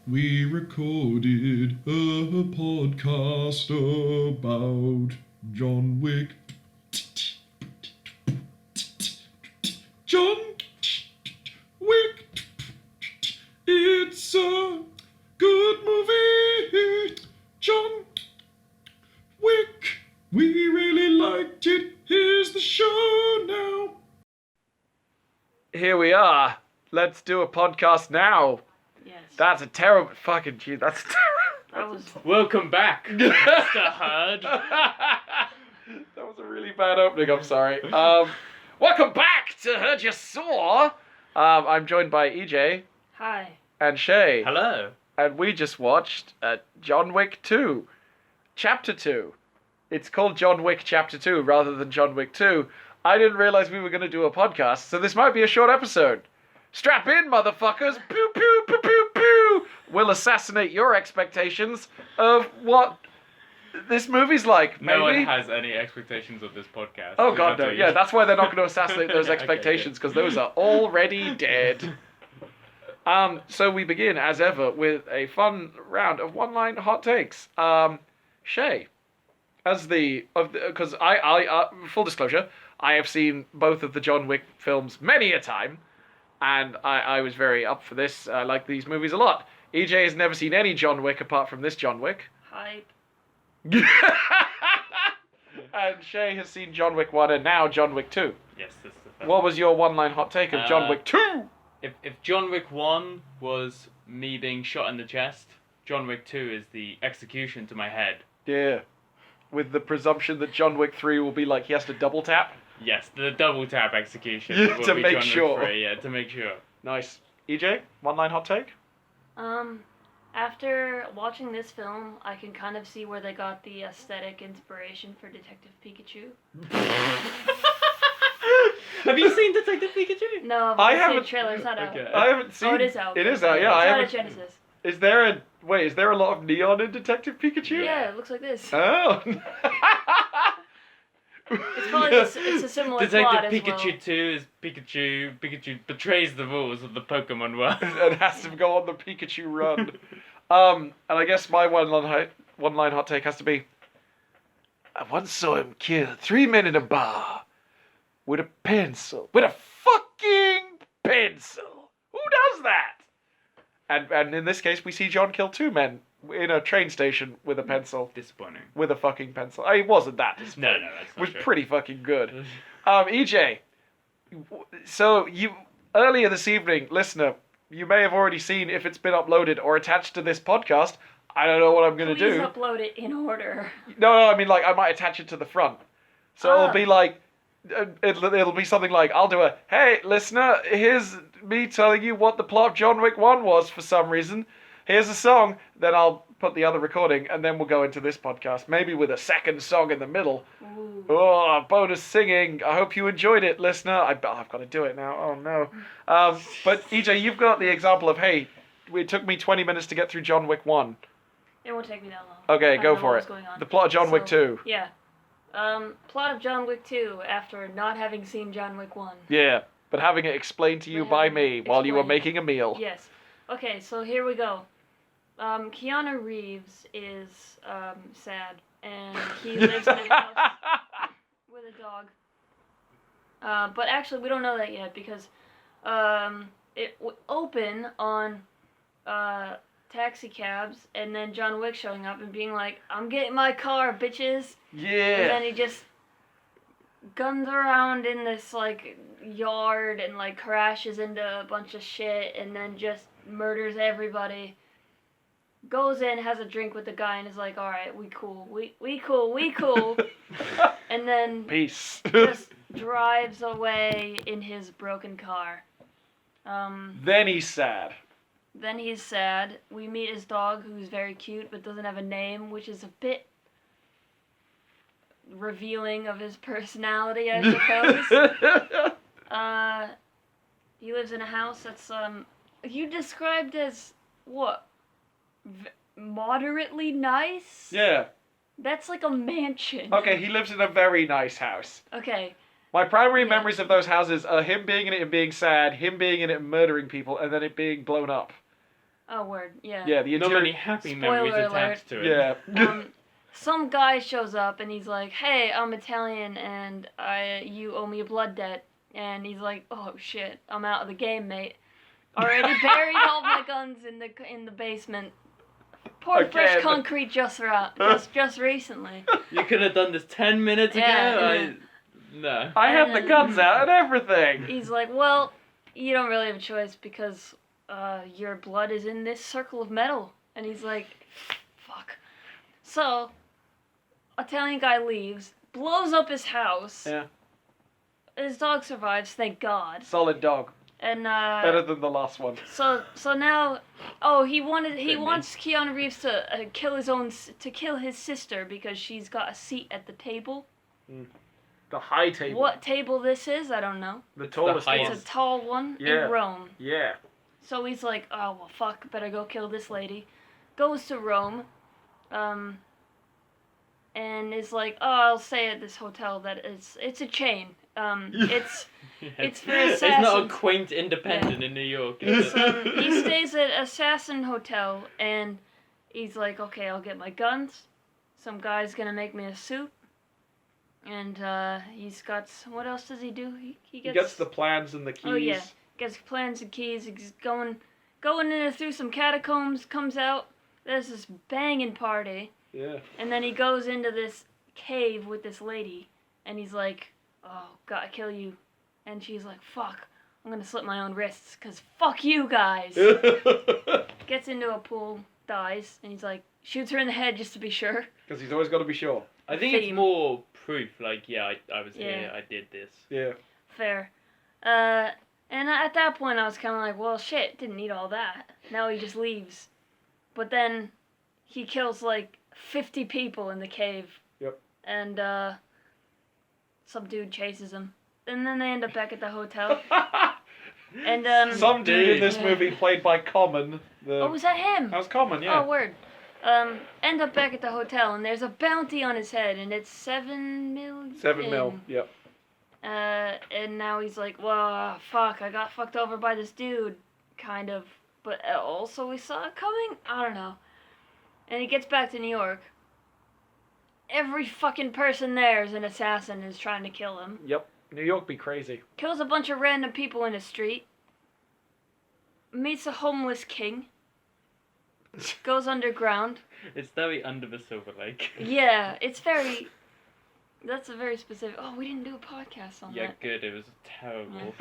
we recorded a podcast about John Wick. John Wick. It's a good movie. John Wick. We really liked it. Here's the show now. Here we are. Let's do a podcast now. Yes. That's a terrible fucking gee. That's terrible. Welcome back, Mr. Hurd. That was a really bad opening. I'm sorry. Welcome back to Hurd Ya Saw. I'm joined by EJ. Hi. And Shay. Hello. And we just watched John Wick 2, Chapter 2. It's called John Wick Chapter 2 rather than John Wick 2. I didn't realize we were going to do a podcast, so this might be a short episode. Strap in, motherfuckers! Pew, pew, pew, pew, pew! We'll assassinate your expectations of what this movie's like, maybe? No one has any expectations of this podcast. Oh god, no. Yeah, that's why they're not going to assassinate those Okay, expectations, because those are already dead. So we begin, as ever, with a fun round of one-line hot takes. Shay, because I full disclosure, I have seen both of the John Wick films many a time, and I was very up for this. I like these movies a lot. EJ has never seen any John Wick apart from this John Wick. Hype. And Shay has seen John Wick 1 and now John Wick 2. Yes, this is the first. What was your one-line hot take of John Wick 2? If John Wick 1 was me being shot in the chest, John Wick 2 is the execution to my head. Yeah. With the presumption that John Wick 3 will be like he has to double tap. Yes, the double tap execution. Yeah, will to be make John Wick sure. 3, yeah, to make sure. Nice. EJ, one-line hot take? After watching this film, I can kind of see where they got the aesthetic inspiration for Detective Pikachu. Have you seen Detective Pikachu? No, I I've seen haven't- the trailer. It's not out. Okay. I haven't seen... Oh, it is out. It is out, yeah. It's I not haven't... at Genesis. Is there a lot of neon in Detective Pikachu? Yeah, it looks like this. Oh. It's probably it's a similar plot Detective as Pikachu well. 2 is Pikachu betrays the rules of the Pokemon world. And has to go on the Pikachu run. And I guess my one-line hot take has to be, I once saw him kill 3 men in a bar with a pencil. With a fucking pencil! Who does that? And in this case, we see John kill 2 men in a train station with a pencil. Disappointing. With a fucking pencil. It wasn't that disappointing. No, that's It not was true. pretty fucking good. EJ, so you earlier this evening, listener, you may have already seen if it's been uploaded or attached to this podcast. I don't know what I'm going to Please do. upload it in order. No, I mean, like, I might attach it to the front. So it'll be like, it'll be something like, I'll do a, hey, listener, here's me telling you what the plot of John Wick 1 was for some reason. Here's a song. Then I'll put the other recording, and then we'll go into this podcast. Maybe with a second song in the middle. Ooh. Oh, bonus singing. I hope you enjoyed it, listener. I've got to do it now. Oh, no. But, EJ, you've got the example of, hey, it took me 20 minutes to get through John Wick 1. It won't take me that long. Okay, I go don't know for what it. was going on. The plot of John Wick 2. Yeah. Plot of John Wick 2 after not having seen John Wick 1. Yeah, but having it explained to you But by having me it while you were explained. making a meal. Yes. Okay, so here we go. Keanu Reeves is sad, and he lives in a house with a dog. But actually, we don't know that yet because it would open on taxi cabs, and then John Wick showing up and being like, "I'm getting my car, bitches." And Yeah. then he just guns around in this like yard and like crashes into a bunch of shit and then just murders everybody. Goes in, has a drink with the guy, and is like, "All right, we cool, we cool," and then Peace. just drives away in his broken car. Then he's sad. Then he's sad. We meet his dog, who's very cute but doesn't have a name, which is a bit revealing of his personality, I suppose. He lives in a house that's you described as what? Moderately nice? Yeah. That's like a mansion. Okay, he lives in a very nice house. Okay. My primary Yeah. memories of those houses are him being in it and being sad, him being in it and murdering people, and then it being blown up. Oh, word, yeah. Yeah, the Not interior. many happy Spoiler memories alert. attached to it. Yeah. Some guy shows up and he's like, "Hey, I'm Italian and you owe me a blood debt." And he's like, "Oh shit, I'm out of the game, mate. Already buried all my guns in the basement. Poured fresh Again. concrete just recently." You could have done this 10 minutes ago. Yeah. No. I had the guns out and everything. He's like, "Well, you don't really have a choice because your blood is in this circle of metal." And he's like, "Fuck." So, Italian guy leaves, blows up his house. Yeah. His dog survives, thank God. Solid dog. And Better than the last one. so now, he wants Keanu Reeves to kill his sister because she's got a seat at the table. The high table. What table this is, I don't know. The tallest highest. one. It's a tall one Yeah. in Rome. Yeah. So he's like, "Oh well, fuck, better go kill this lady." Goes to Rome, and is like, "Oh, I'll stay at this hotel that it's a chain. It's for assassins." It's not a quaint independent in New York. Is it? He stays at Assassin Hotel, and he's like, "Okay, I'll get my guns. Some guy's gonna make me a suit." And he's got, what else does he do? He gets the plans and the keys. Oh yeah, gets plans and keys. He's going in through some catacombs. Comes out. There's this banging party. Yeah. And then he goes into this cave with this lady, and he's like, "Oh, gotta kill you." And she's like, "Fuck, I'm gonna slit my own wrists, 'cause fuck you guys." Gets into a pool, dies, and he's like, shoots her in the head just to be sure. Because he's always got to be sure. I think Theme. it's more proof, like, yeah, I was Yeah. here, I did this. Yeah. Fair. And at that point I was kind of like, well, shit, didn't need all that. Now he just leaves. But then he kills like 50 people in the cave. Yep. And some dude chases him. And then they end up back at the hotel. And Some dude in this Yeah. movie played by Common. oh, was that him? That was Common, yeah. Oh, word. End up back at the hotel, and there's a bounty on his head, and it's 7 million. 7 mil, yep. And now he's like, well, fuck, I got fucked over by this dude, kind of. But also we saw it coming? I don't know. And he gets back to New York. Every fucking person there is an assassin and is trying to kill him. Yep. New York be crazy. Kills a bunch of random people in the street. Meets a homeless king. Goes underground. It's very under the Silver Lake. Yeah, it's very... That's a very specific... Oh, we didn't do a podcast on Yeah, that. good, it was terrible.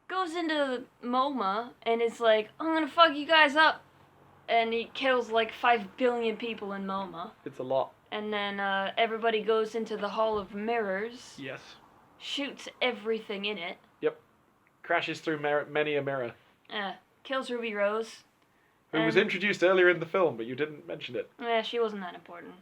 Goes into MoMA and is like, I'm gonna fuck you guys up. And he kills like 5 billion people in MoMA. It's a lot. And then everybody goes into the Hall of Mirrors. Yes. Shoots everything in it. Crashes through many a mirror. Kills Ruby Rose. Who was introduced earlier in the film, but you didn't mention it. Yeah, she wasn't that important.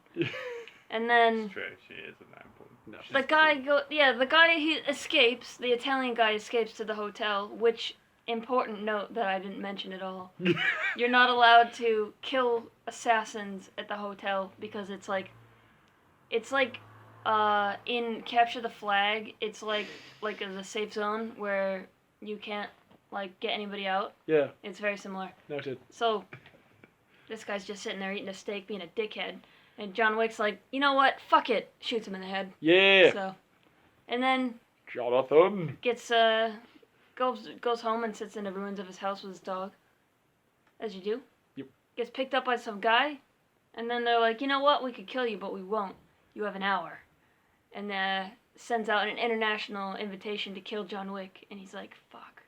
And then It's true, she isn't that important. No. She's the guy he escapes, the Italian guy escapes to the hotel, which, important note that I didn't mention at all. You're not allowed to kill assassins at the hotel because it's like in Capture the Flag, it's like a safe zone where you can't like get anybody out. Yeah, It's very similar. noted. So this guy's just sitting there eating a steak, being a dickhead, and John Wick's like, you know what? Fuck it. Shoots him in the head. Yeah. So, and then Jonathan. gets goes home and sits in the ruins of his house with his dog, as you do. Yep. Gets picked up by some guy, and then they're like, you know what? We could kill you, but we won't. You have an hour, and sends out an international invitation to kill John Wick, and he's like, fuck,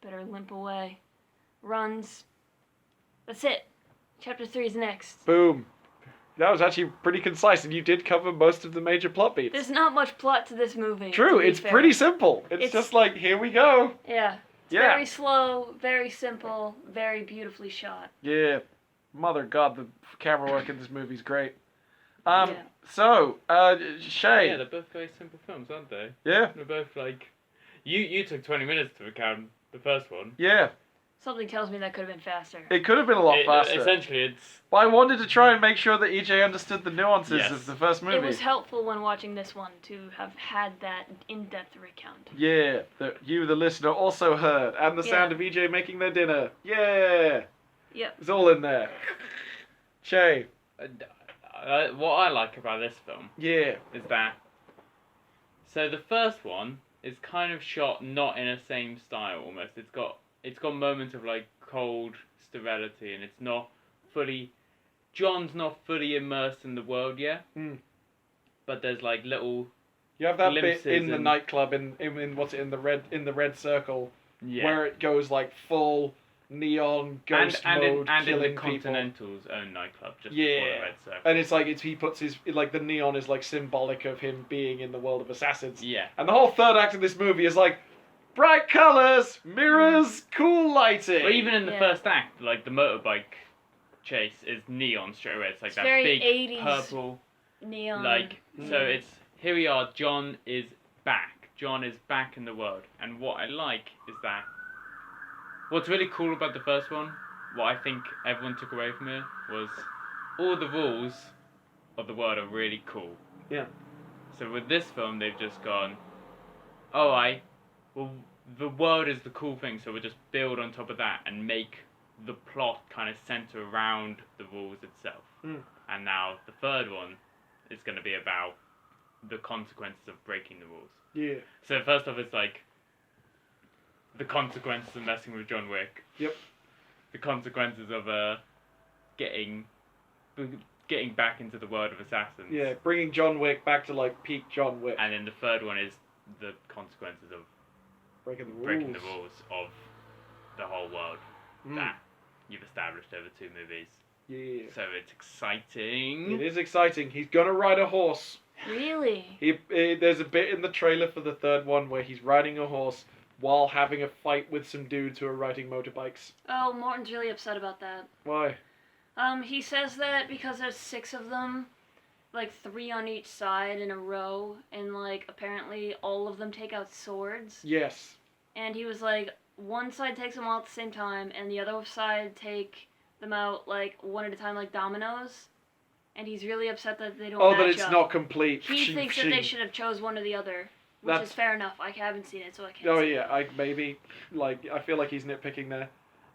better limp away. Runs. That's it. Chapter 3 is next. Boom. That was actually pretty concise, and you did cover most of the major plot beats. There's not much plot to this movie. True, to be it's fair. pretty simple. It's It's- just like, here we go. Yeah. It's Yeah. very slow, very simple, very beautifully shot. Yeah. Mother God, the camera work in this movie's great. Yeah. So, Shay. Yeah, they're both very simple films, aren't they? Yeah. They're both like... You took 20 minutes to recount the first one. Yeah. Something tells me that could have been faster. It could have been a lot faster. Essentially, it's... But I wanted to try and make sure that EJ understood the nuances of the first movie. It was helpful when watching this one to have had that in-depth recount. Yeah, that you, the listener, also heard. And the sound of EJ making their dinner. Yeah! Yep. It's all in there. Shay. What I like about this film Yeah. is that... So the first one is kind of shot not in a same style, almost. It's got moments of, like, cold sterility, and it's not fully... John's not fully immersed in the world yet. Mm. But there's, like, little... You have that bit in glimpses the nightclub in the red circle Yeah. where it goes like full neon ghost mode, and in killing the people. Continental's own nightclub just Yeah. before the red circle. And it's like he puts his like the neon is like symbolic of him being in the world of assassins. Yeah. And the whole third act of this movie is like bright colours, mirrors, cool lighting. But even in the first act, like the motorbike chase is neon straight away. It's like It's that very big 80s purple neon. like so it's here we are, John is back. John is back in the world. And what I like is that what's really cool about the first one, what I think everyone took away from it, was all the rules of the world are really cool. Yeah. So with this film, they've just gone, well, the world is the cool thing, so we'll just build on top of that and make the plot kind of center around the rules itself. Mm. And now the third one is going to be about the consequences of breaking the rules. Yeah. So first off, it's like the consequences of messing with John Wick. Yep. The consequences of getting back into the world of assassins. Yeah, bringing John Wick back to like peak John Wick. And then the third one is the consequences of breaking the rules of the whole world that you've established over 2 movies. Yeah. So it's exciting. It is exciting. He's gonna ride a horse. Really? There's a bit in the trailer for the third one where he's riding a horse while having a fight with some dudes who are riding motorbikes. Oh, Morton's really upset about that. Why? He says that because there's 6 of them, like 3 on each side in a row, and like apparently all of them take out swords. Yes. And he was like, one side takes them all at the same time, and the other side take them out like one at a time, like dominoes. And he's really upset that they don't match up. That it's not complete. He thinks that they should have chose one or the other, which is fair enough. I haven't seen it, so I can't. Oh say. yeah, I feel like he's nitpicking there.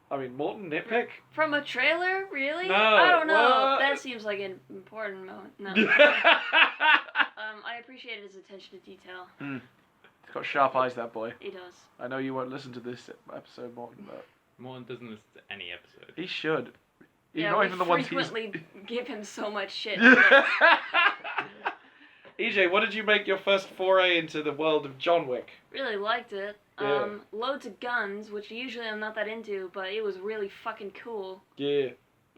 I mean, Morton nitpick? From a trailer, really? No. I don't know. What? That seems like an important moment. No. I appreciate his attention to detail. He's got sharp eyes, that boy. He does. I know you won't listen to this episode, Morton, but Morton doesn't listen to any episode. he should. Yeah, Not we even the ones frequently give him so much shit. EJ, what did you make your first foray into the world of John Wick? Really liked it. Yeah. Loads of guns, which usually I'm not that into, but it was really fucking cool. Yeah.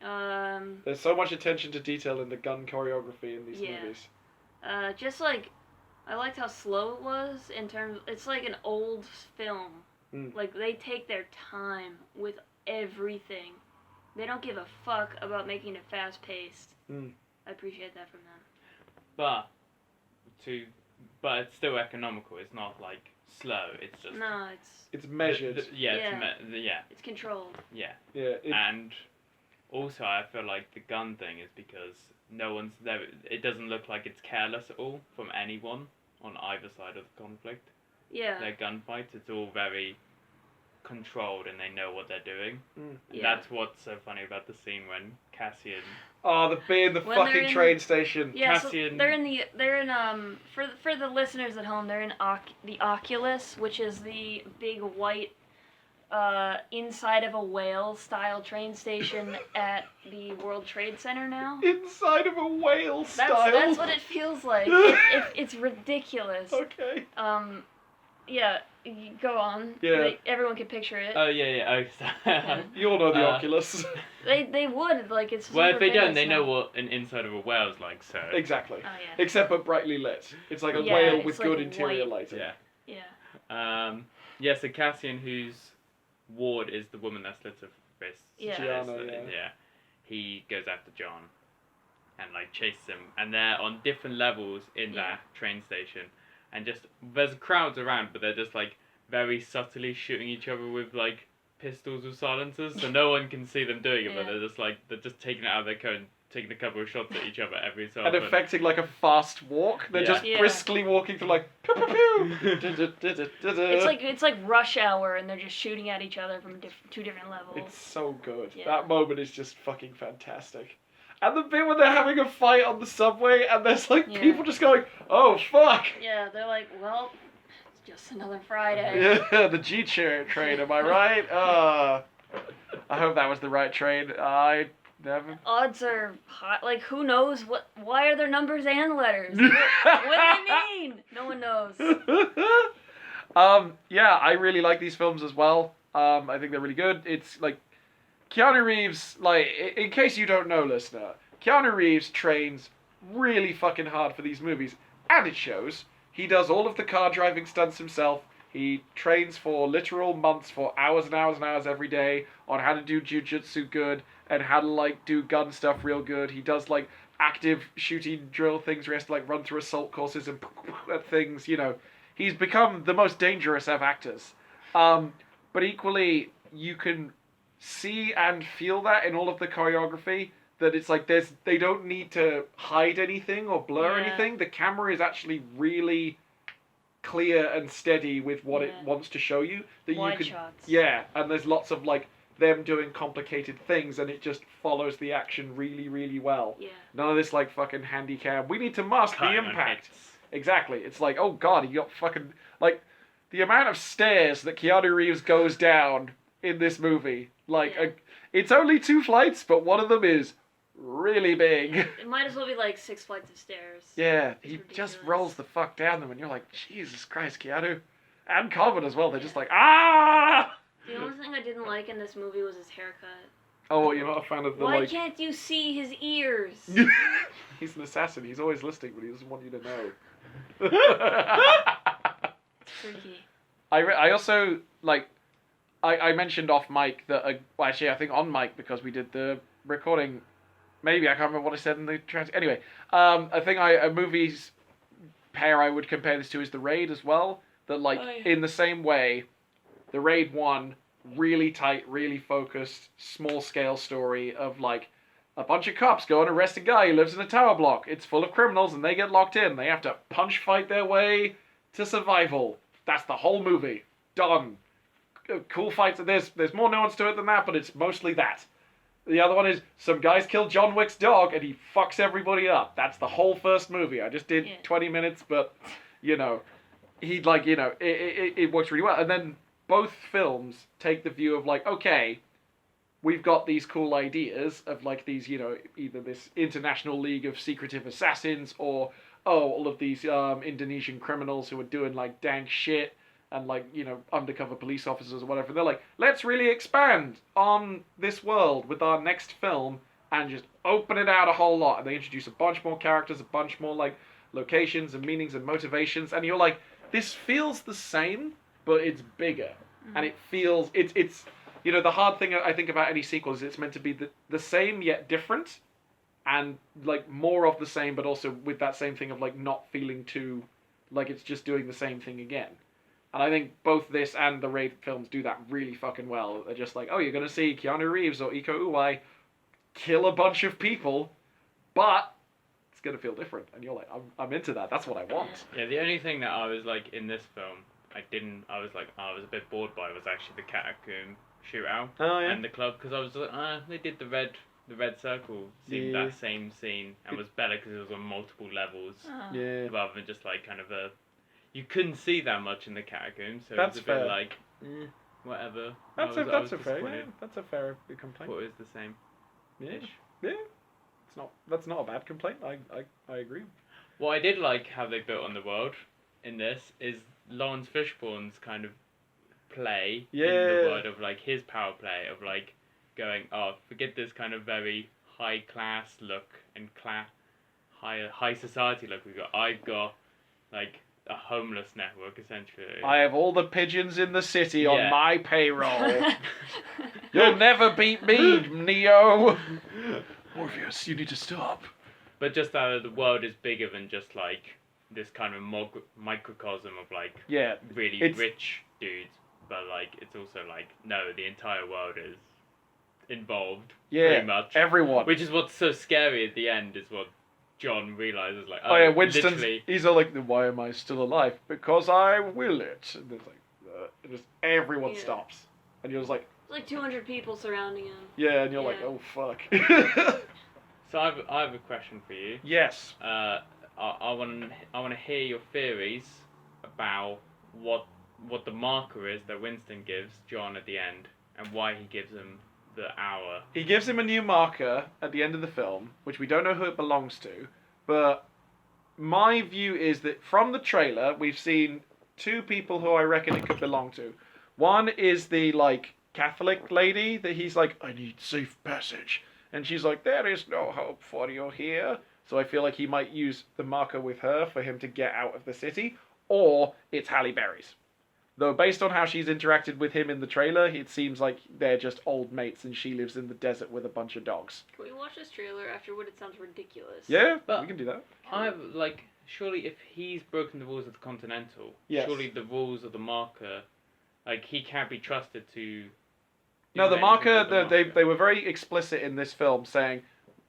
Um, There's so much attention to detail in the gun choreography in these movies. just like, I liked how slow it was in terms, it's like an old film. Like, they take their time with everything. They don't give a fuck about making it fast-paced. I appreciate that from them. But it's still economical. It's not like slow. It's just No, it's measured. it's controlled. Yeah. Yeah. And also, I feel like the gun thing is because no one's there. It doesn't look like it's careless at all from anyone on either side of the conflict. Yeah. Their gunfights, it's all very controlled and they know what they're doing. And that's what's so funny about the scene when Cassian... Oh, the bit in the When they're fucking in- train station. Yeah, Cassian... so they're in for the listeners at home, they're in the Oculus, which is the big white inside of a whale style train station at the World Trade Center now. Inside of a whale style. That's what it feels like. It's ridiculous. Okay. Yeah, go on. Yeah. Everyone can picture it. Oh, yeah. Oh, You all know the Oculus. They would, like, it's well, if super they don't, famous they know now. what an inside of a whale's like, so... Exactly. Oh, yeah. Except but brightly lit. It's like a Yeah, whale it's with like good interior white. lighting. Yeah. Yeah. So Cassian, whose ward is the woman that slits her wrists. Yeah. Gianna, Yeah. He goes after John and, like, chases him. And they're on different levels in that train station. And just, there's crowds around, but they're just, like, very subtly shooting each other with, like, pistols with silencers, so no one can see them doing it, but Yeah. they're just taking it out of their coat and taking a couple of shots at each other every so And often. affecting like a fast walk. They're Yeah. just Yeah. briskly walking through like pew pew pew. It's like rush hour, and they're just shooting at each other from two different levels. It's so good. Yeah. That moment is just fucking fantastic. And the bit when they're having a fight on the subway and there's like Yeah. people just going, oh fuck! Yeah, they're like, well, it's just another Friday. Yeah, the G train, am I right? I hope that was the right train. I never. Odds are high. Like, who knows what? Why are there numbers and letters? What do they mean? No one knows. Yeah, I really like these films as well. I think they're really good. It's like Keanu Reeves, like, in case you don't know, listener, Keanu Reeves trains really fucking hard for these movies, and it shows. He does all of the car driving stunts himself. He trains for literal months, for hours and hours and hours every day, on how to do jujitsu good, and how to, like, do gun stuff real good. He does, like, active shooting drill things where he has to, like, run through assault courses and things, you know. He's become the most dangerous of actors. But equally, you can see and feel that in all of the choreography, that it's like they don't need to hide anything or blur Yeah. anything. The camera is actually really clear and steady with what it Yeah. wants to show you. That Wide you can, shots. yeah, and there's lots of like them doing complicated things, and it just follows the action really, really well. Yeah. None of this like fucking handy cam. We need to mask the Cutting on impact. hits. Exactly. It's like, oh god, he got fucking like the amount of stairs that Keanu Reeves goes down in this movie. Like, Yeah. it's only 2 flights, but one of them is really big. It might as well be like 6 flights of stairs. Yeah, It's he just ridiculous. rolls the fuck down them, and you're like, Jesus Christ, Keanu. And Corbin as well. They're just like, ah! The only thing I didn't like in this movie was his haircut. Oh, you're not a fan of the Why like. can't you see his ears? He's an assassin. He's always listening, but he doesn't want you to know. It's freaky. I also like. I mentioned off mic that well, actually I think on mic because we did the recording. Maybe I can't remember what I said in the Anyway, I think a movie's pair I would compare this to is The Raid as well. That like Oh, yeah. in the same way, The Raid 1, really tight, really focused, small scale story of like a bunch of cops go and arrest a guy who lives in a tower block. It's full of criminals and they get locked in. They have to punch fight their way to survival. That's the whole movie. Done. Cool fights. There's more nuance to it than that, but it's mostly that. The other one is some guys kill John Wick's dog and he fucks everybody up. That's the whole first movie. I just did 20 minutes, but you know, he'd like, you know, it works really well. And then both films take the view of like, okay, we've got these cool ideas of like these, you know, either this international league of secretive assassins or, oh, all of these Indonesian criminals who are doing like dank shit and like, you know, undercover police officers or whatever. They're like, let's really expand on this world with our next film and just open it out a whole lot. And they introduce a bunch more characters, a bunch more like locations and meanings and motivations. And you're like, this feels the same, but it's bigger. And it feels, it's you know, the hard thing I think about any sequel is it's meant to be the same yet different, and like more of the same, but also with that same thing of like not feeling too like it's just doing the same thing again. And I think both this and the Raid films do that really fucking well. They're just like, oh, you're gonna see Keanu Reeves or Iko Uwais kill a bunch of people, but it's gonna feel different, and you're like, I'm into that. That's what I want. Yeah, the only thing that I was like in this film, I was a bit bored by was actually the catacomb shootout Oh and the club, because I was like, they did the red circle seemed Yeah. that same scene and was better because it was on multiple levels Yeah. rather than just like kind of you couldn't see that much in the catacomb, so That's it was a bit fair. like whatever. That's I was a fair. Yeah, disappointed. that's a fair complaint. Thought it was the same. Yeah. Yeah. That's not a bad complaint. I agree. What I did like how they built on the world in this is Lawrence Fishburne's kind of play in the Yeah. world of like his power play of like going, oh, forget this kind of very high class look and high society look we've got. I've got like a homeless network essentially. I have all the pigeons in the city Yeah. on my payroll. You'll never beat me, Neo. Morpheus, you need to stop. But just that the world is bigger than just like this kind of microcosm of like Yeah. really It's- rich dudes. but like it's also like no, the entire world is involved. Yeah, pretty much. everyone. Which is what's so scary at the end is what John realizes. Like, Oh yeah, Winston's. literally, He's all like, "Why am I still alive? Because I will it." And it's like, just everyone Yeah. stops, and you're just like, There's like 200 people surrounding him. yeah, and you're like, Yeah. "Oh fuck." So I have a question for you. Yes. I want to hear your theories about what the marker is that Winston gives John at the end, and why he gives him the hour. He gives him a new marker at the end of the film, which we don't know who it belongs to, but my view is that from the trailer, we've seen two people who I reckon it could belong to. One is the, like, Catholic lady that he's like, "I need safe passage." And she's like, "There is no hope for you here." So I feel like he might use the marker with her for him to get out of the city. Or it's Halle Berry's. Though based on how she's interacted with him in the trailer, it seems like they're just old mates and she lives in the desert with a bunch of dogs. Can we watch this trailer afterward? It sounds ridiculous. Yeah, But- we can do that. Surely if he's broken the rules of the Continental, Yes. surely the rules of the marker, like, he can't be trusted to... No, the do marker, anything with they were very explicit in this film saying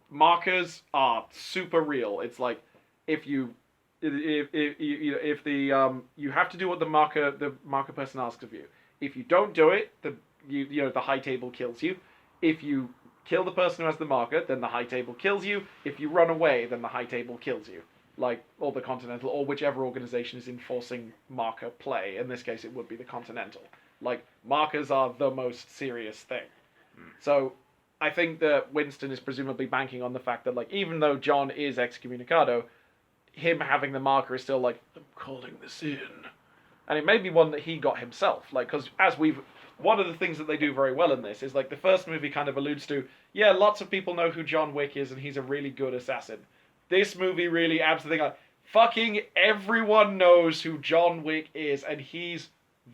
markers are super real. It's like if you have to do what the marker person asks of you. If you don't do it, the high table kills you. If you kill the person who has the marker, then the high table kills you. If you run away, then the high table kills you. Like, or the Continental, or whichever organization is enforcing marker play. In this case, it would be the Continental. Like, markers are the most serious thing. So, I think that Winston is presumably banking on the fact that, like, even though John is excommunicado, him having the marker is still like, "I'm calling this in." And it may be one that he got himself. Like, because one of the things that they do very well in this is, like, the first movie kind of alludes to, yeah, lots of people know who John Wick is and he's a really good assassin. This movie really adds the thing like, fucking everyone knows who John Wick is and he's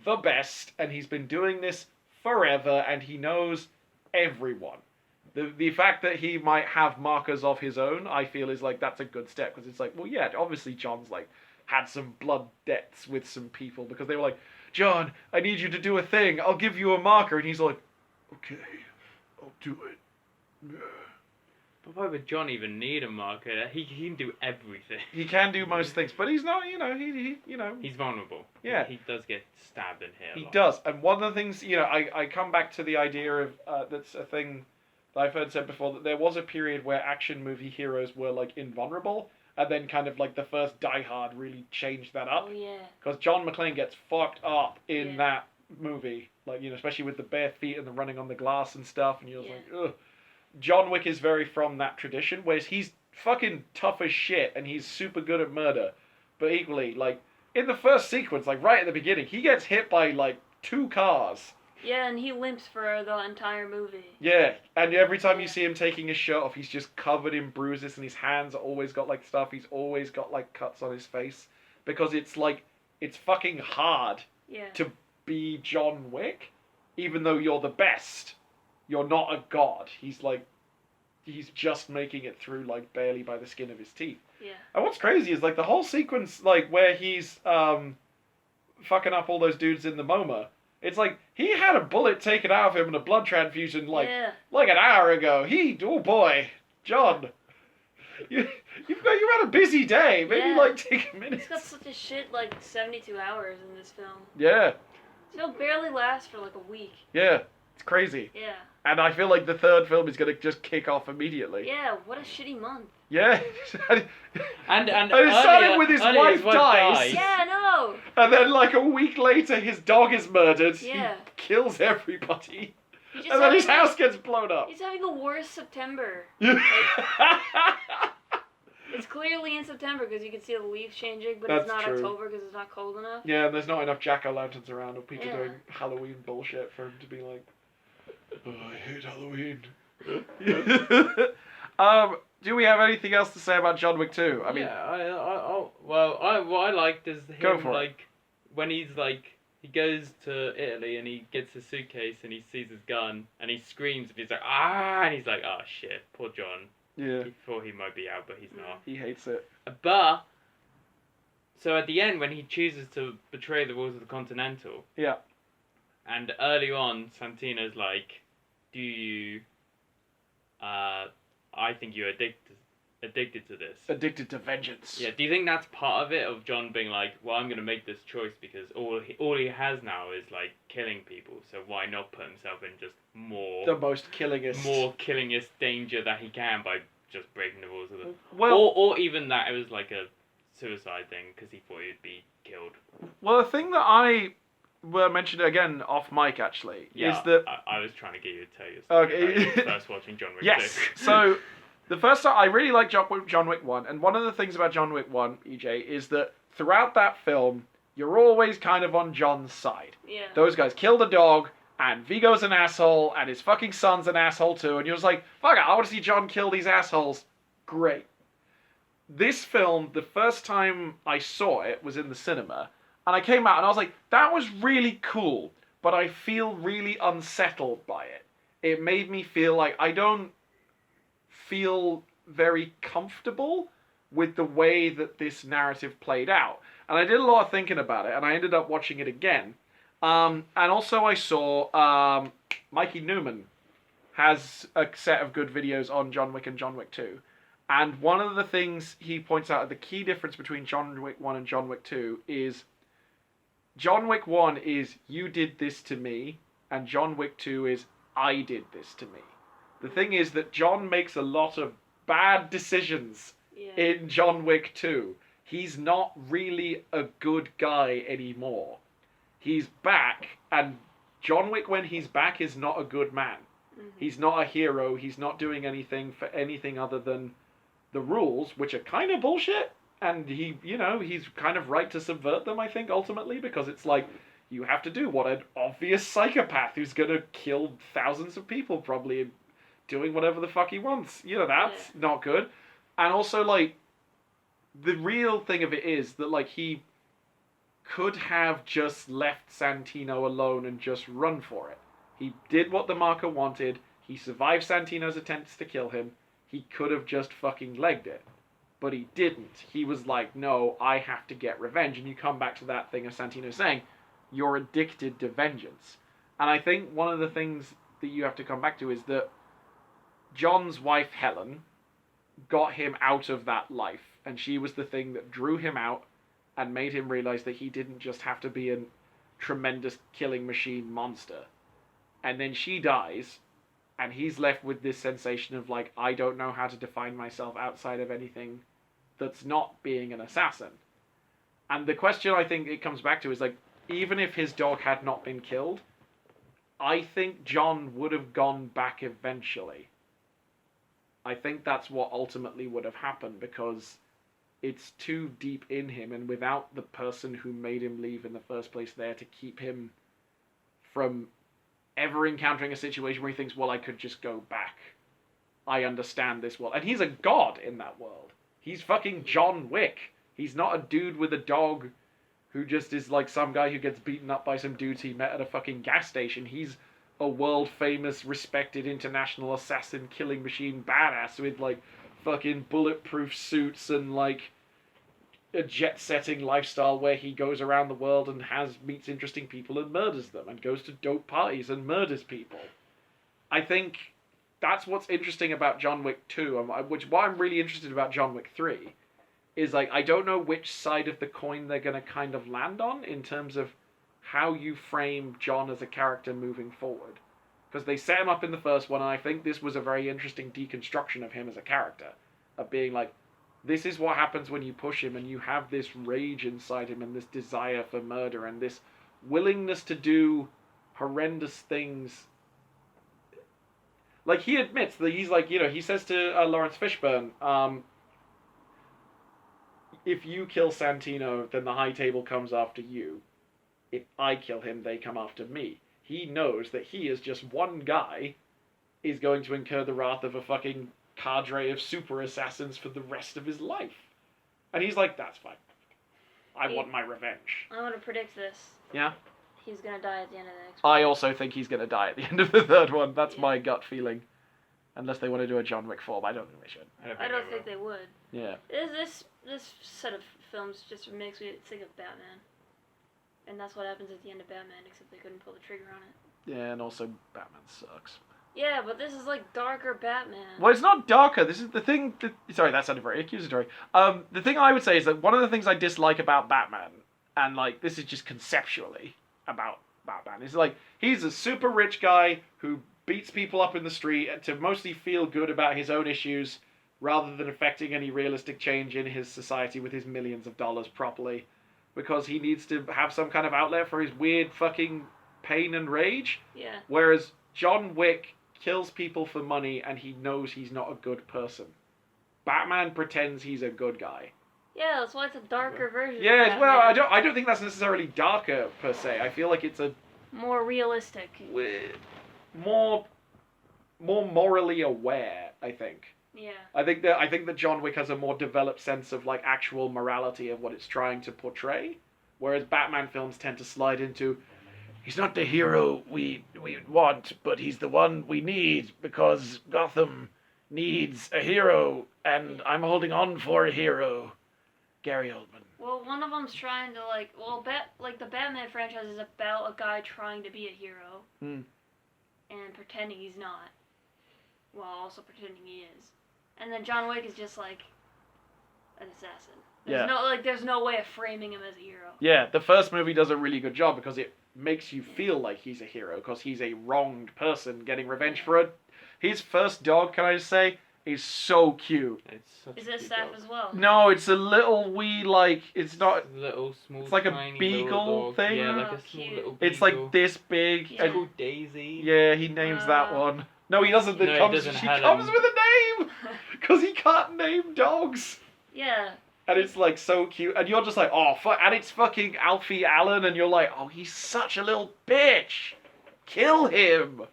the best and he's been doing this forever and he knows everyone. The fact that he might have markers of his own, I feel is like, that's a good step, because it's like, well, yeah, obviously John's like had some blood debts with some people because they were like, "John, I need you to do a thing. I'll give you a marker," and he's like, "Okay, I'll do it." Yeah. But why would John even need a marker? He can do everything. He can do most things, but he's not, He's vulnerable. Yeah. He does get stabbed in here. He does, and one of the things, I come back to the idea of that's a thing that I've heard said before, that there was a period where action movie heroes were like invulnerable, and then kind of like the first Die Hard really changed that up. Oh yeah. Because John McClane gets fucked up in Yeah. that movie, like, especially with the bare feet and the running on the glass and stuff, and you're Yeah. like, ugh. John Wick is very from that tradition, whereas he's fucking tough as shit and he's super good at murder, but equally, like, in the first sequence, like right at the beginning, he gets hit by like 2 cars. Yeah, and he limps for the entire movie. Yeah, and every time you Yeah. see him taking his shirt off, he's just covered in bruises and his hands are always got like stuff, he's always got like cuts on his face, because it's like, it's fucking hard Yeah. to be John Wick, even though you're the best. You're not a god. He's just making it through, like, barely by the skin of his teeth. Yeah. And what's crazy is, like, the whole sequence, like, where he's fucking up all those dudes in the MoMA. It's like, he had a bullet taken out of him and a blood transfusion, like Yeah. an hour ago. Oh boy, John. You had a busy day. Maybe, Yeah. like, take a minute. He's got such a shit, like, 72 hours in this film. Yeah, So it'll barely last for, like, a week. yeah. It's crazy. Yeah. And I feel like the third film is going to just kick off immediately. Yeah, what a shitty month. Yeah. And it started with his earlier wife dies. Yeah, no. And then, like, a week later, his dog is murdered. Yeah. He kills everybody. He's And then his having, house gets blown up. He's having the worst September. It's clearly in September because you can see the leaves changing, but That's it's not true. October because it's not cold enough. Yeah, and there's not enough jack-o'-lanterns around or people Yeah. doing Halloween bullshit for him to be like, "Oh, I hate Halloween." Do we have anything else to say about John Wick 2? I mean, what I liked is Go him, for it. like, when he's like, he goes to Italy and he gets his suitcase and he sees his gun and he screams and he's like, "Ah!" and he's like, "Oh shit, poor John." yeah, He thought he might be out, but he's not. he hates it. But so at the end, when he chooses to betray the rules of the Continental, Yeah. And early on, Santino's like, do you... I think you're addicted to this. Addicted to vengeance. Yeah, do you think that's part of it, of John being like, well, I'm going to make this choice because all he has now is, like, killing people, so why not put himself in just The most killingest. more killingest danger that he can by just breaking the rules of the... Well, Or even that it was like a suicide thing because he thought he'd be killed. well, the thing that I mentioned again off mic actually Yeah, is that I was trying to get you to tell your story Okay. about you first watching John Wick yes. 2. So the first time I really liked John Wick 1, and one of the things about John Wick 1, EJ, is that throughout that film, you're always kind of on John's side. Yeah. Those guys killed a dog, and Vigo's an asshole, and his fucking son's an asshole too, and you're just like, fuck it, I want to see John kill these assholes. Great. This film, the first time I saw it was in the cinema, and I came out and I was like, that was really cool, but I feel really unsettled by it. It made me feel like I don't feel very comfortable with the way that this narrative played out. And I did a lot of thinking about it, and I ended up watching it again. And also I saw Mikey Newman has a set of good videos on John Wick and John Wick 2. And one of the things he points out, the key difference between John Wick 1 and John Wick 2 is John Wick 1 is you did this to me, and John Wick 2 is I did this to me. The thing is that John makes a lot of bad decisions in John Wick 2. He's not really a good guy anymore. He's back, and John Wick, when he's back, is not a good man. Mm-hmm. He's not a hero. He's not doing anything for anything other than the rules, which are kind of bullshit. And he, he's kind of right to subvert them, I think, ultimately, because it's like, you have to do what an obvious psychopath who's going to kill thousands of people, probably, doing whatever the fuck he wants. That's not good. And also, like, the real thing of it is that, like, he could have just left Santino alone and just run for it. He did what the marker wanted. He survived Santino's attempts to kill him. He could have just fucking legged it. But he didn't. He was like, no, I have to get revenge. And you come back to that thing of Santino saying, you're addicted to vengeance. And I think one of the things that you have to come back to is that John's wife, Helen, got him out of that life. And she was the thing that drew him out and made him realize that he didn't just have to be a tremendous killing machine monster. And then she dies, and he's left with this sensation of, like, I don't know how to define myself outside of anything that's not being an assassin. And the question I think it comes back to is, like, even if his dog had not been killed, I think John would have gone back eventually. I think that's what ultimately would have happened, because it's too deep in him, and without the person who made him leave in the first place there to keep him from ever encountering a situation where he thinks, well, I could just go back. I understand this world. And he's a god in that world. He's fucking John Wick. He's not a dude with a dog who just is like some guy who gets beaten up by some dudes he met at a fucking gas station. He's a world-famous, respected international assassin killing machine badass with, like, fucking bulletproof suits and, like, a jet-setting lifestyle where he goes around the world and meets interesting people and murders them, and goes to dope parties and murders people. I think that's what's interesting about John Wick 2, what I'm really interested about John Wick 3, is, like, I don't know which side of the coin they're going to kind of land on in terms of how you frame John as a character moving forward. Because they set him up in the first one, and I think this was a very interesting deconstruction of him as a character. Of being like, this is what happens when you push him, and you have this rage inside him, and this desire for murder, and this willingness to do horrendous things. Like, he admits that he's like, he says to Lawrence Fishburne, if you kill Santino, then the High Table comes after you. If I kill him, they come after me. He knows that he is just one guy is going to incur the wrath of a fucking cadre of super assassins for the rest of his life. And he's like, that's fine. I want my revenge. I want to predict this. Yeah? He's going to die at the end of the next one. I also think he's going to die at the end of the third one. That's my gut feeling. Unless they want to do a John Wick 4, but I don't think they should. I don't think they would. Yeah. This set of films just makes me think of Batman. And that's what happens at the end of Batman, except they couldn't pull the trigger on it. Yeah, and also Batman sucks. Yeah, but this is like darker Batman. Well, it's not darker. This is the thing. Sorry, that sounded very accusatory. The thing I would say is that one of the things I dislike about Batman, and like this is just conceptually about Batman, is like he's a super rich guy who beats people up in the street to mostly feel good about his own issues, rather than affecting any realistic change in his society with his millions of dollars properly, because he needs to have some kind of outlet for his weird fucking pain and rage. Yeah. Whereas John Wick kills people for money and he knows he's not a good person. Batman pretends he's a good guy. Yeah, that's why it's a darker version. Yeah, of Batman. well, I don't think that's necessarily darker per se. I feel like it's a more realistic. more morally aware, I think. Yeah. I think that John Wick has a more developed sense of like actual morality of what it's trying to portray, whereas Batman films tend to slide into he's not the hero we want, but he's the one we need because Gotham needs a hero, and I'm holding on for a hero. Gary Oldman. Well, one of them's trying to the Batman franchise is about a guy trying to be a hero and pretending he's not, while also pretending he is. And then John Wick is just like an assassin. There's no way of framing him as a hero. Yeah, the first movie does a really good job because it makes you feel like he's a hero because he's a wronged person getting revenge for it. His first dog, can I just say, is so cute. Is it a staff as well? No, it's a little wee, like, it's not... Little, small, it's like a tiny beagle thing. Yeah, like Oh, a small cute. little beagle. It's like this big. Yeah. It's called Daisy. Yeah, he names that one. No, he doesn't. No, he doesn't She have comes him. with a name! Because he can't name dogs. Yeah. And it's like so cute. And you're just like, oh, fuck. And it's fucking Alfie Allen. And you're like, oh, he's such a little bitch. Kill him.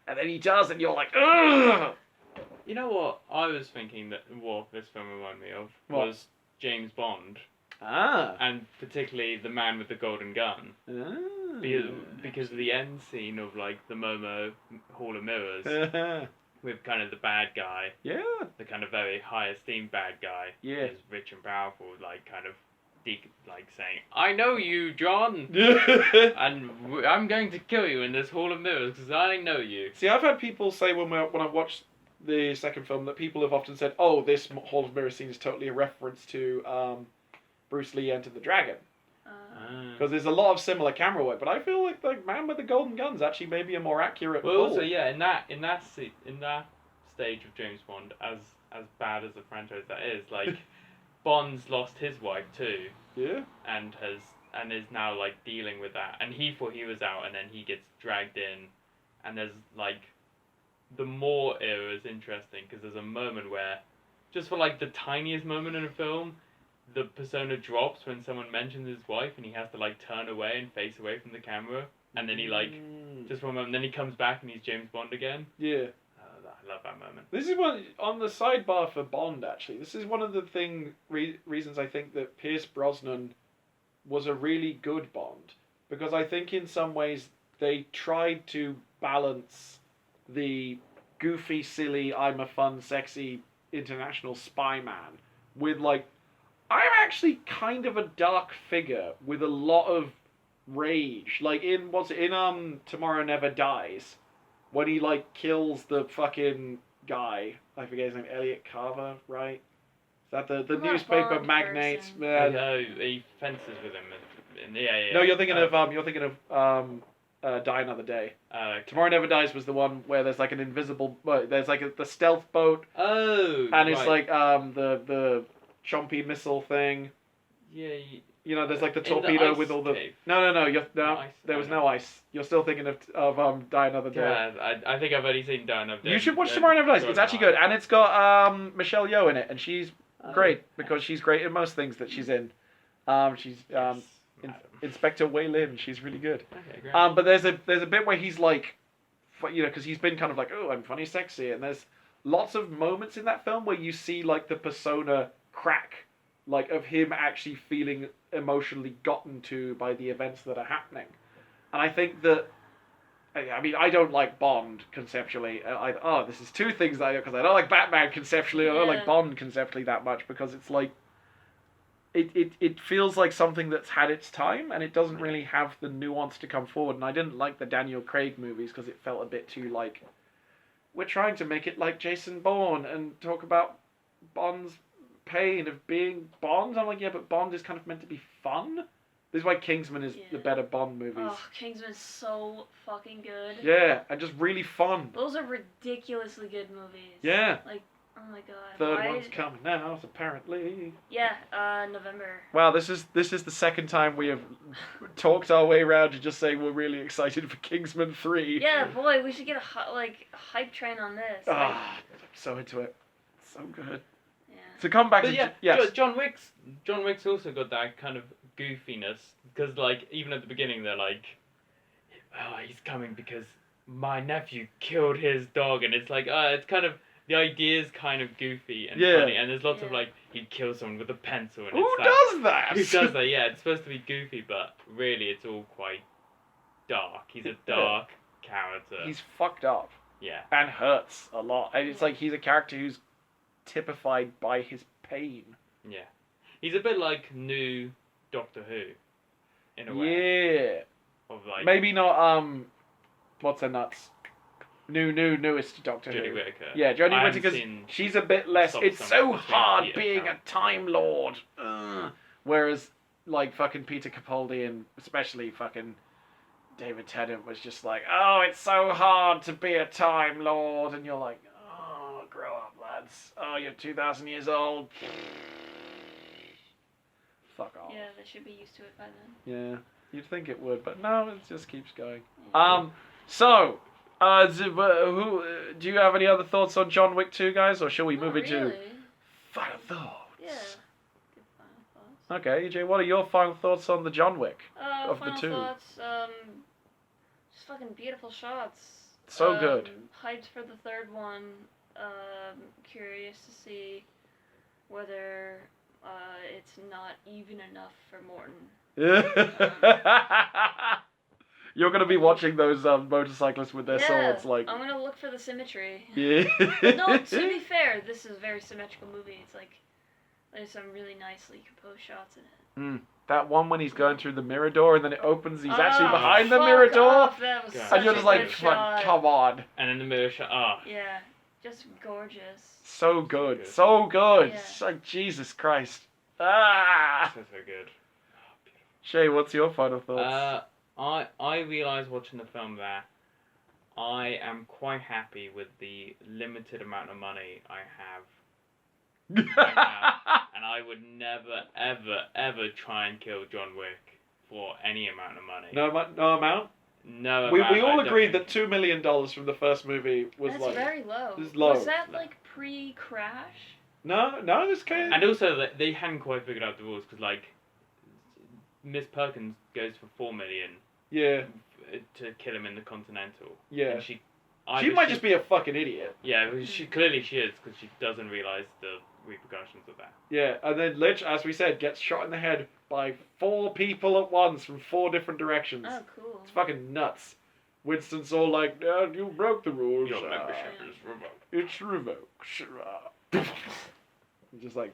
And then he does. And you're like, ugh. You know what I was thinking that this film reminded me of What? was James Bond, Ah. and particularly the man with the golden gun, because of the end scene of like the Momo Hall of Mirrors with kind of the bad guy, Yeah. the kind of very high esteemed bad guy, Yeah. who's rich and powerful, like kind of saying, "I know you, John, and I'm going to kill you in this Hall of Mirrors because I know you." See, I've had people say when I've watched the second film that people have often said, oh, this Hall of Mirrors scene is totally a reference to Bruce Lee Enter the Dragon. Because there's a lot of similar camera work, but I feel like the Man with the Golden Gun's actually maybe a more accurate Well, pull. also, yeah, in that stage of James Bond, as bad as a franchise that is, like Bond's lost his wife too, Yeah. and is now like dealing with that, and he thought he was out, and then he gets dragged in, and there's like the Moore era is interesting because there's a moment where, just for like the tiniest moment in a film, the persona drops when someone mentions his wife, and he has to like turn away and face away from the camera, and then he like just for a moment, then he comes back and he's James Bond again. Yeah. I love that moment. This is one on the sidebar for Bond. Actually, this is one of the reasons I think that Pierce Brosnan was a really good Bond, because I think in some ways they tried to balance the goofy, silly, I'm a fun, sexy international spy man with like, I'm actually kind of a dark figure with a lot of rage. Like in Tomorrow Never Dies, when he like kills the fucking guy, I forget his name, Elliot Carver, right? Is that the I'm not a newspaper Bond magnate? I know he fences with him. Yeah. No, you're thinking of Die Another Day. Tomorrow Never Dies was the one where there's like an invisible, there's like the stealth boat. Oh. And it's like the chompy missile thing. Yeah. You know, there's like the In the torpedo ice with all the. cave. No. Ice, There was no ice. You're still thinking of Die Another Day. Yeah, I think I've only seen Die Another Day. You should watch Tomorrow Never Dies. It's actually good, and it's got Michelle Yeoh in it, and she's great because she's great in most things that she's in. She's Inspector Wei Lin. She's really good. Okay, great. But there's a bit where he's like, you know, because he's been kind of like, oh, I'm funny, sexy, and there's lots of moments in that film where you see like the persona crack, like of him actually feeling emotionally gotten to by the events that are happening, and I think that. I mean, I don't like Bond conceptually. This is two things because I don't like Batman conceptually. I don't like Bond conceptually that much because it's like, it feels like something that's had its time, and it doesn't really have the nuance to come forward. And I didn't like the Daniel Craig movies because it felt a bit too like, we're trying to make it like Jason Bourne and talk about Bond's pain of being Bond. I'm like, yeah, but Bond is kind of meant to be fun. This is why Kingsman is the better Bond movies. Oh, Kingsman's so fucking good. Yeah, and just really fun. Those are ridiculously good movies. Yeah. Like, oh my god. Third one's coming now, apparently. Yeah, November. Wow, this is the second time we have talked our way around to just saying we're really excited for Kingsman 3. Yeah, boy, we should get a hype train on this. Ah, I'm so into it. So good. Yeah. To come back But to yeah, yes. John Wick's also got that kind of goofiness, because like even at the beginning they're like, oh, he's coming because my nephew killed his dog, and it's like, it's kind of, the idea is kind of goofy and funny, and there's lots of like, he'd kill someone with a pencil, and Who it's does that? Who does that? Yeah, it's supposed to be goofy, but really it's all quite dark. He's a dark character. He's fucked up. Yeah. And hurts a lot. And it's like he's a character who's typified by his pain. Yeah. He's a bit like new Doctor Who, in a way. Yeah. Of like maybe not, what's her nuts? Newest Doctor Jodie Who. Whittaker. Yeah, Jodie I haven't Whittaker's, seen she's a bit less, Stop it's Somewhere so Between hard Peter being Pan. a Time Lord. Ugh. Whereas, like, fucking Peter Capaldi and especially fucking David Tennant was just like, oh, it's so hard to be a Time Lord. And you're like, oh, grow up, lads. Oh, you're 2,000 years old. Fuck off. Yeah, they should be used to it by then. Yeah, you'd think it would, but no, it just keeps going. Yeah. So, do you have any other thoughts on John Wick 2, guys, or shall we move Not into really. final thoughts? Yeah. Good final thoughts. Okay, EJ, what are your final thoughts on the John Wick of the Final two? thoughts, just fucking beautiful shots. So good. Hyped for the third one. Curious to see whether it's not even enough for Morton. You're gonna be watching those motorcyclists with their swords, like. I'm gonna look for the symmetry. Yeah. But no, to be fair, this is a very symmetrical movie. It's like there's some really nicely composed shots in it. That one when he's going through the mirror door and then it opens, he's actually Oh, behind the fuck mirror door, off, that was God. such and you're a just like, good fuck, shot. come on. And in the mirror shot, Yeah, just gorgeous. So good, good. so good. Yeah. It's like, Jesus Christ. Ah! so good. Shay, what's your final thoughts? I realised watching the film that I am quite happy with the limited amount of money I have. And I would never, ever, ever try and kill John Wick for any amount of money. No amount? No We amount. all I agreed don't that $2 million from the first movie was That's like. very low. This is low. Was that like pre-crash? No, this came. And also, they hadn't quite figured out the rules, because, like, Miss Perkins goes for $4 million Yeah, to kill him in the Continental. yeah. And She either might just be a fucking idiot. Yeah, clearly she is, because she doesn't realise the repercussions of that. Yeah, and then Lich, as we said, gets shot in the head by 4 people at once from 4 different directions. Oh, cool. It's fucking nuts. Winston's all like, you broke the rules. Your membership is revoked. It's revoked. Just like,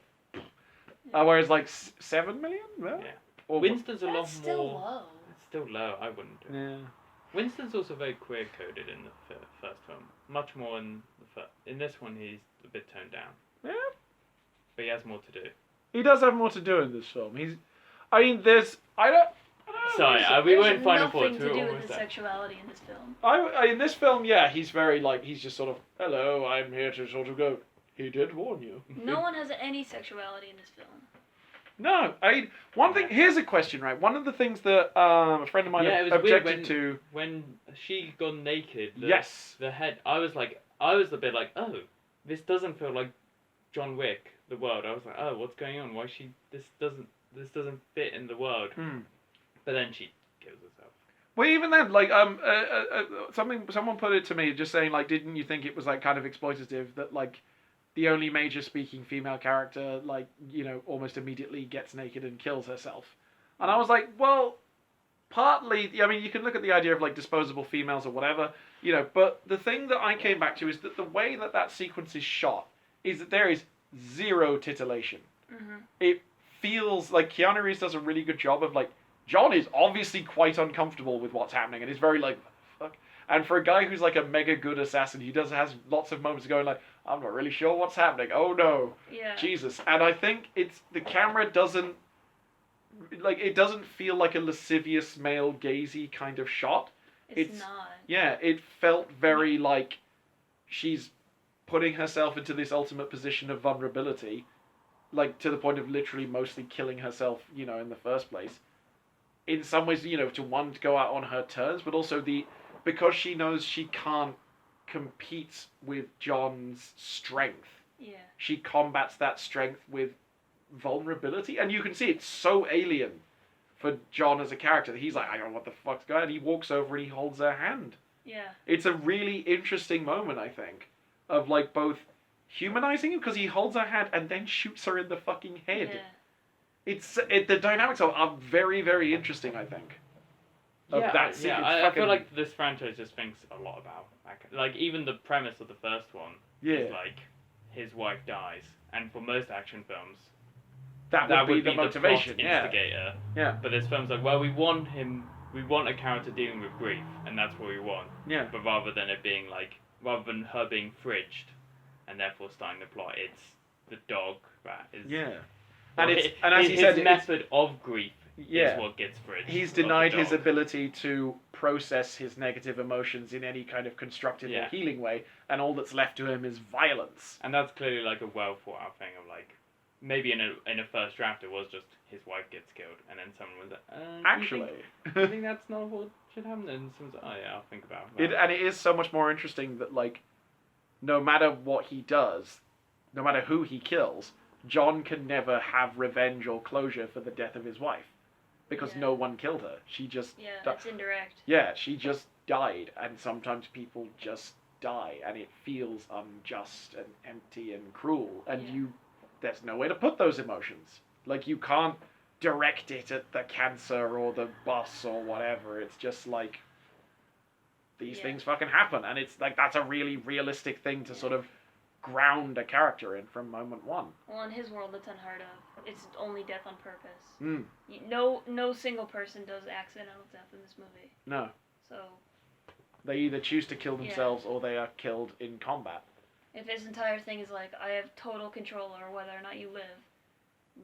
whereas like 7 million? Well, Yeah. or- Winston's a lot That's still more... low. It's still low, I wouldn't do it. Yeah. Winston's also very queer-coded in the first film. Much more in the in this one, he's a bit toned down. Yeah. But he has more to do. He does have more to do in this film. I don't know, Sorry, there's- we There's weren't final thoughts. nothing We to were do with almost his there. sexuality in this film. in this film, yeah, he's very like, he's just sort of, hello, I'm here to sort of go, he did warn you. No one has any sexuality in this film. No, one thing, here's a question, right? One of the things that a friend of mine Yeah, it was weird objected to... when she got naked. Yes. The head. I was a bit like, oh, this doesn't feel like John Wick, the world. I was like, oh, what's going on? Why this doesn't fit in the world. But then she kills herself. Well, even then, like, someone put it to me, just saying, like, didn't you think it was, like, kind of exploitative that, like, the only major speaking female character, like, you know, almost immediately gets naked and kills herself? And I was like, well, partly, I mean, you can look at the idea of, like, disposable females or whatever, you know, but the thing that I came back to is that the way that sequence is shot is that there is zero titillation. Mm-hmm. It feels like Keanu Reeves does a really good job of like, John is obviously quite uncomfortable with what's happening and is very like, fuck. And for a guy who's like a mega good assassin, he has lots of moments going like, I'm not really sure what's happening. Oh no. Yeah. Jesus. And I think the camera doesn't feel like a lascivious male gazy kind of shot. It's not. Yeah, it felt very like she's putting herself into this ultimate position of vulnerability, like to the point of literally mostly killing herself, in the first place. In some ways, to go out on her terms, but also because she knows she can't compete with John's strength. Yeah. She combats that strength with vulnerability, and you can see it's so alien for John as a character that he's like, I don't know what the fuck's going on. And he walks over and he holds her hand. Yeah. It's a really interesting moment, I think, of like both humanizing him because he holds her hand and then shoots her in the fucking head. Yeah. The dynamics are very, very interesting, I think. I feel like this franchise just thinks a lot about like even the premise of the first one is like his wife dies, and for most action films that would be the motivation, plot instigator. Yeah. But this film's like, well, we want a character dealing with grief, and that's what we want. Yeah. But rather than her being fridged, and therefore starting the plot, it's the dog that is. Yeah. Well, and as he said, his method of grief is what gets fridged. He's denied his ability to process his negative emotions in any kind of constructive or healing way, and all that's left to him is violence. And that's clearly like a well thought out thing of like, maybe in a first draft it was just his wife gets killed, and then someone was like, actually, I think that's not what should happen. And someone's like, oh yeah, I'll think about it. And it is so much more interesting that like, no matter what he does, no matter who he kills, John can never have revenge or closure for the death of his wife. Because no one killed her. She just... Yeah, that's indirect. Yeah, she just died. And sometimes people just die. And it feels unjust and empty and cruel. And there's no way to put those emotions. Like, you can't direct it at the cancer or the boss or whatever. It's just like... These things fucking happen. And it's like, that's a really realistic thing to sort of ground a character in from moment one. Well, in his world, it's unheard of. It's only death on purpose. Mm. No single person does accidental death in this movie. No. So. They either choose to kill themselves or they are killed in combat. If his entire thing is like, I have total control over whether or not you live.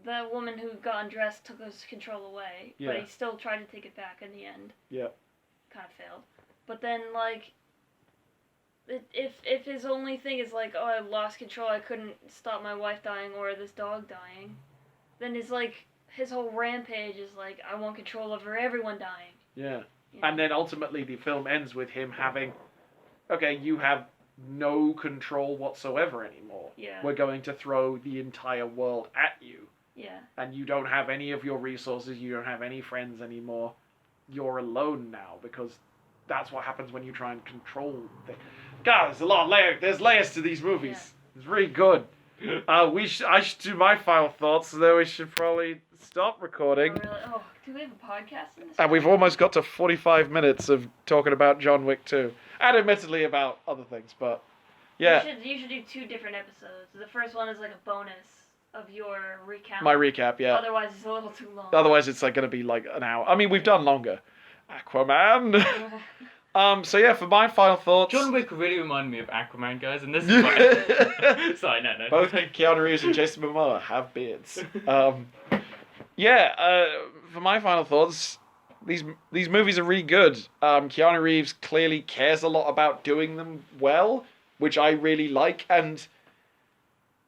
The woman who got undressed took his control away, but he still tried to take it back in the end. Yeah. Kind of failed. But then, like, if his only thing is like, oh, I lost control, I couldn't stop my wife dying or this dog dying, then it's like, his whole rampage is like, I want control over everyone dying. Yeah. You know? And then ultimately the film ends with him having, okay, you have no control whatsoever anymore. Yeah. We're going to throw the entire world at you. Yeah. And you don't have any of your resources, you don't have any friends anymore. You're alone now, because that's what happens when you try and control things. God, there's a lot of layers. There's layers to these movies. Yeah. It's really good. I should do my final thoughts, so then we should probably stop recording. Oh, really? Oh, do we have a podcast in this? And we've almost got to 45 minutes of talking about John Wick 2. And admittedly about other things, but yeah. You should do 2 different episodes. The first one is like a bonus of your recap. My recap, yeah. Otherwise it's a little too long. Otherwise it's like going to be like an hour. I mean, we've done longer. Aquaman. So yeah, for my final thoughts... John Wick really reminded me of Aquaman, guys, and this is why... Sorry, no. Both Keanu Reeves and Jason Momoa have beards. For my final thoughts, these movies are really good. Keanu Reeves clearly cares a lot about doing them well, which I really like, and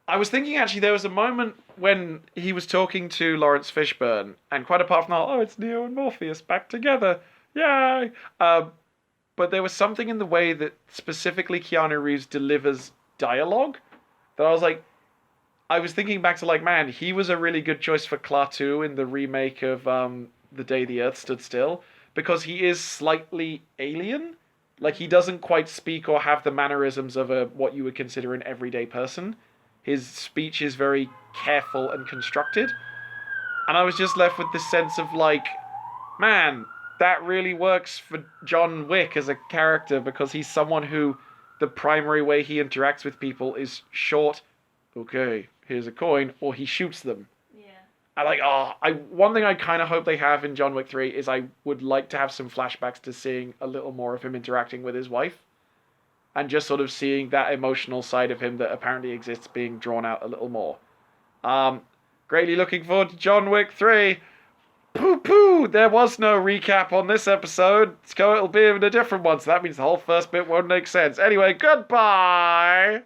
I was thinking actually there was a moment when he was talking to Lawrence Fishburne, and quite apart from that, oh, it's Neo and Morpheus back together, yay! But there was something in the way that specifically Keanu Reeves delivers dialogue that I was thinking back to like, man, he was a really good choice for Klaatu in the remake of The Day the Earth Stood Still, because he is slightly alien. Like, he doesn't quite speak or have the mannerisms of what you would consider an everyday person. His speech is very careful and constructed. And I was just left with this sense of like, man, that really works for John Wick as a character, because he's someone who the primary way he interacts with people is short, okay, here's a coin, or he shoots them. Yeah. one thing I kind of hope they have in John Wick 3 is I would like to have some flashbacks to seeing a little more of him interacting with his wife. And just sort of seeing that emotional side of him that apparently exists being drawn out a little more. Greatly looking forward to John Wick 3. Poo! There was no recap on this episode, so it'll be in a different one, so that means the whole first bit won't make sense. Anyway, goodbye!